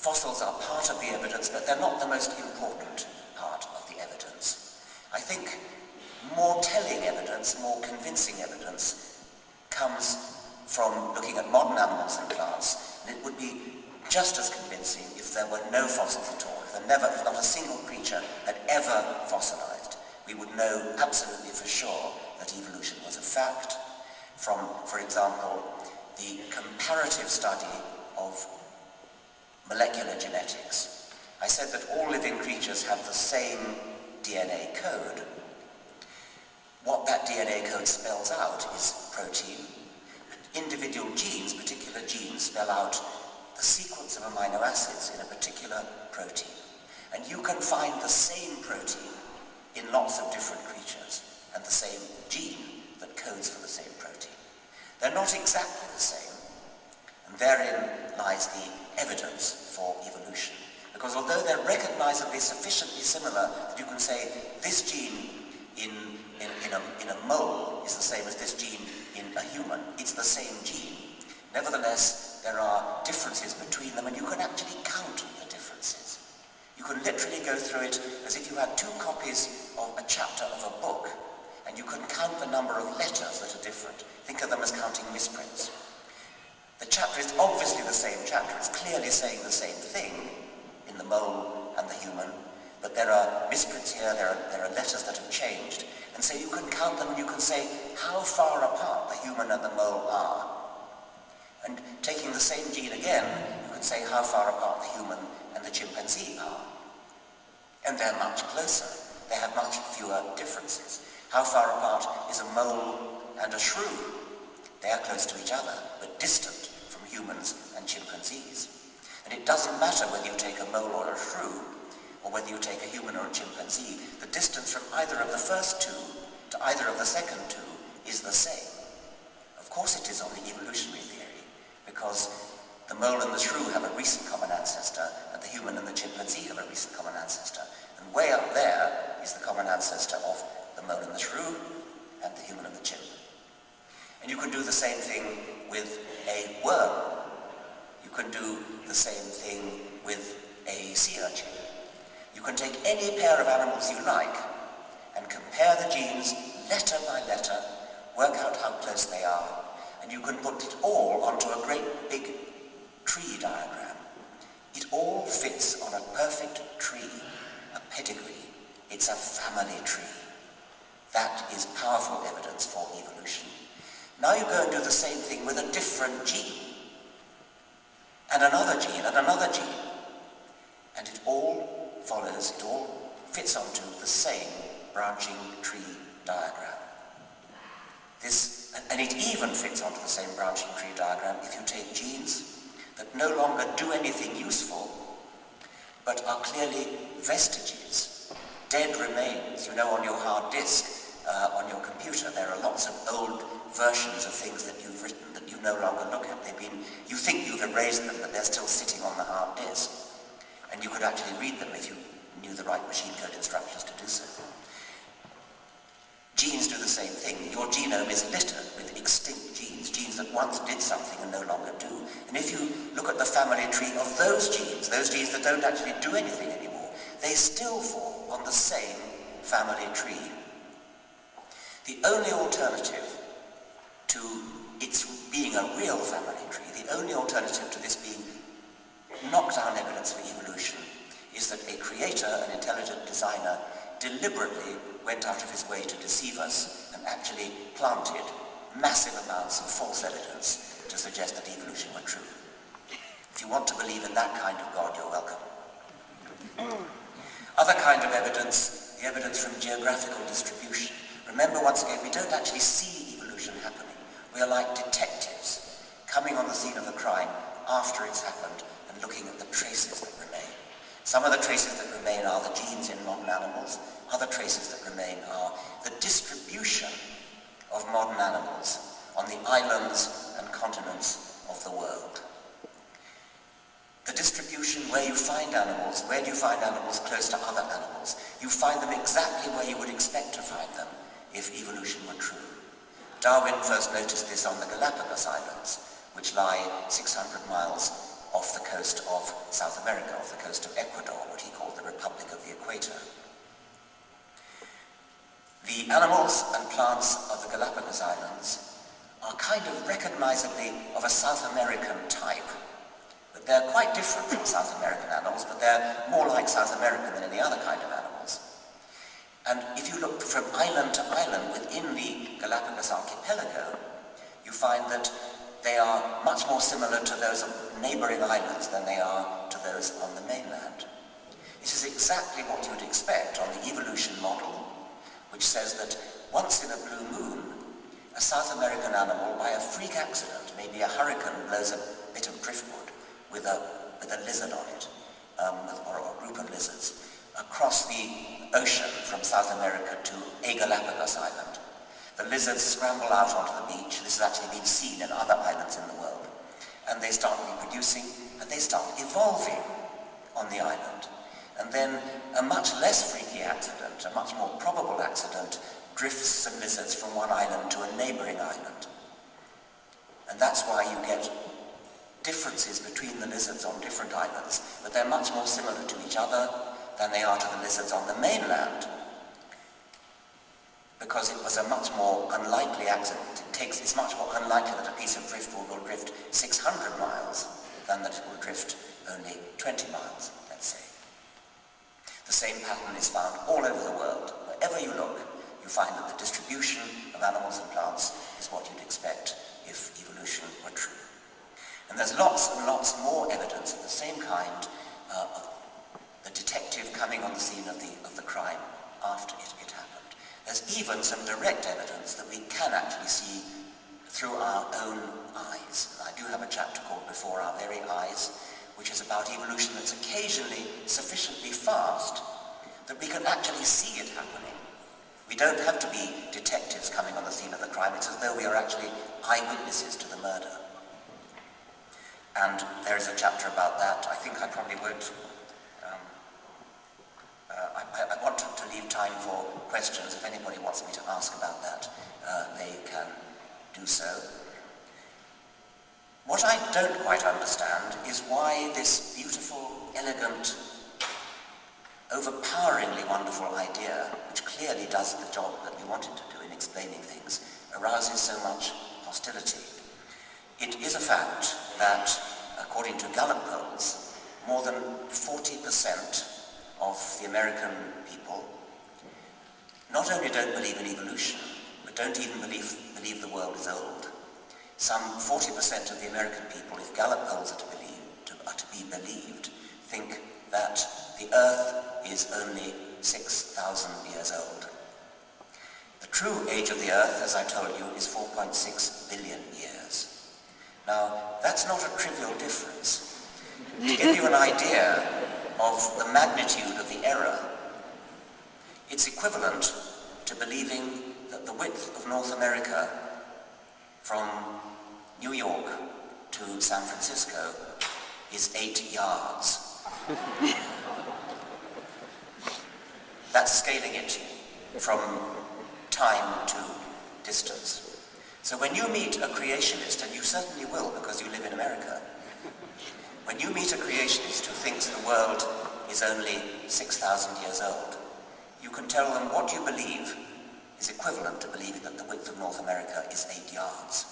fossils are part of the evidence, but they're not the most important part of the evidence. I think more telling evidence, more convincing evidence, comes from looking at modern animals and plants, and it would be just as convincing if there were no fossils at all, if not a single creature had ever fossilized. We would know absolutely for sure that evolution was a fact from, for example, the comparative study of molecular genetics. I said that all living creatures have the same DNA code. What that DNA code spells out is protein. Individual genes, particular genes, spell out the sequence of amino acids in a particular protein. And you can find the same protein in lots of different creatures, and the same gene that codes for the same protein. They're not exactly the same, and therein lies the evidence for evolution. Because although they're recognizably sufficiently similar that you can say this gene in a mole is the same as this gene in a human, it's the same gene. Nevertheless, there are differences between them, and you can actually count the differences. You can literally go through it as if you had two copies of a chapter of a book, and you can count the number of letters that are different. Think of them as counting misprints. The chapter is obviously the same chapter. It's clearly saying the same thing in the mole and the human, but there are misprints here, there are letters that have changed. And so you can count them and you can say how far apart the human and the mole are. And taking the same gene again, you can say how far apart the human and the chimpanzee are. And they're much closer. They have much fewer differences. How far apart is a mole and a shrew? They are close to each other, but distant from humans and chimpanzees. And it doesn't matter whether you take a mole or a shrew, or whether you take a human or a chimpanzee, the distance from either of the first two to either of the second two is the same. Of course it is on the evolutionary theory, because the mole and the shrew have a recent common ancestor, and the human and the chimpanzee have a recent common ancestor. And way up there is the common ancestor of the mole and the shrew, and the human and the chimp. And you can do the same thing with a worm. You can do the same thing with a sea urchin. You can take any pair of animals you like and compare the genes letter by letter, work out how close they are, and you can put it all onto a great big tree diagram. It all fits on a perfect tree, a pedigree. It's a family tree. That is powerful evidence for evolution. Now you go and do the same thing with a different gene, and another gene, and another gene, and it all follows, it all fits onto the same branching tree diagram. And it even fits onto the same branching tree diagram if you take genes that no longer do anything useful, but are clearly vestiges, dead remains. You know, on your hard disk, on your computer, there are lots of old versions of things that you've written that you no longer look at. You think you've erased them, but they're still sitting on the hard disk. And you could actually read them if you knew the right machine code instructions to do so. Genes do the same thing. Your genome is littered with extinct genes, genes that once did something and no longer do. And if you look at the family tree of those genes that don't actually do anything anymore, they still fall on the same family tree. The only alternative to its being a real family tree, the only alternative to this being knockdown evidence for evolution, is that a creator, an intelligent designer, deliberately went out of his way to deceive us and actually planted massive amounts of false evidence to suggest that evolution were true. If you want to believe in that kind of God, you're welcome. Other kind of evidence, the evidence from geographical distribution. Remember, once again, we don't actually see evolution happening. We are like detectives coming on the scene of the crime after it's happened and looking at the traces that remain. Some of the traces that remain are the genes in modern animals. Other traces that remain are the distribution of modern animals on the islands and continents of the world. The distribution where you find animals, where do you find animals close to other animals? You find them exactly where you would expect to find them if evolution were true. Darwin first noticed this on the Galapagos Islands, which lie 600 miles off the coast of South America, off the coast of Ecuador, what he called the Republic of the Equator. The animals and plants of the Galapagos Islands are kind of recognizably of a South American type. But they're quite different from South American animals, but they're more like South American than any other kind of animals. And if you look from island to island within the Galapagos archipelago, you find that they are much more similar to those of neighboring islands than they are to those on the mainland. This is exactly what you'd expect on the evolution model, which says that once in a blue moon, a South American animal, by a freak accident, maybe a hurricane blows a bit of driftwood with a lizard on it, or a group of lizards, across the ocean from South America to a Galapagos island. The lizards scramble out onto the beach. This has actually been seen in other islands in the world. And they start reproducing, and they start evolving on the island. And then a much less freaky accident, a much more probable accident, drifts some lizards from one island to a neighboring island. And that's why you get differences between the lizards on different islands, but they're much more similar to each other than they are to the lizards on the mainland, because it was a much more unlikely accident. It's much more unlikely that a piece of driftwood will drift 600 miles than that it will drift only 20 miles, let's say. The same pattern is found all over the world. Wherever you look, you find that the distribution of animals and plants is what you'd expect if evolution were true. And there's lots and lots more evidence of the same kind of the detective coming on the scene of the crime after it happened. There's even some direct evidence that we can actually see through our own eyes. And I do have a chapter called Before Our Very Eyes, which is about evolution that's occasionally sufficiently fast that we can actually see it happening. We don't have to be detectives coming on the scene of the crime. It's as though we are actually eyewitnesses to the murder. And there is a chapter about that. I think I probably would. I want to leave time for questions. If anybody wants me to ask about that, they can do so. What I don't quite understand is why this beautiful, elegant, overpoweringly wonderful idea, which clearly does the job that we wanted to do in explaining things, arouses so much hostility. It is a fact that, according to Gallup polls, more than 40% of the American people not only don't believe in evolution, but don't even believe the world is old. Some 40% of the American people, if Gallup polls are to be believed, think that the Earth is only 6,000 years old. The true age of the Earth, as I told you, is 4.6 billion years. Now, that's not a trivial difference. To give you an idea of the magnitude of the error, it's equivalent to believing that the width of North America from New York to San Francisco is 8 yards. That's scaling it from time to distance. So when you meet a creationist, and you certainly will because you live in America, when you meet a creationist who thinks the world is only 6,000 years old, you can tell them what you believe is equivalent to believing that the width of North America is 8 yards.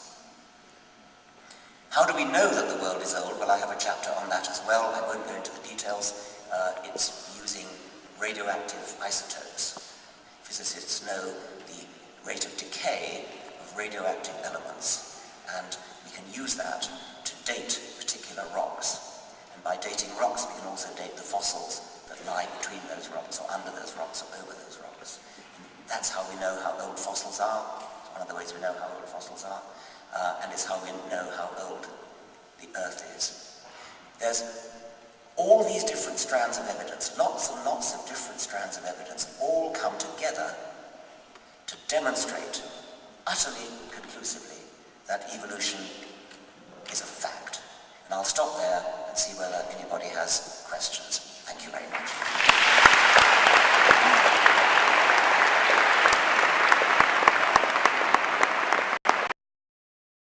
How do we know that the world is old? Well, I have a chapter on that as well. I won't go into the details. It's using radioactive isotopes. Physicists know the rate of decay of radioactive elements, and we can use that to date particular rocks. And by dating rocks, we can also date the fossils that lie between those rocks, or under those rocks, or over those rocks. And that's how we know how old fossils are. It's one of the ways we know how old fossils are. And it's how we know how old the Earth is. There's all these different strands of evidence, lots and lots of different strands of evidence, all come together to demonstrate utterly conclusively that evolution is a fact. And I'll stop there and see whether anybody has questions. Thank you very much.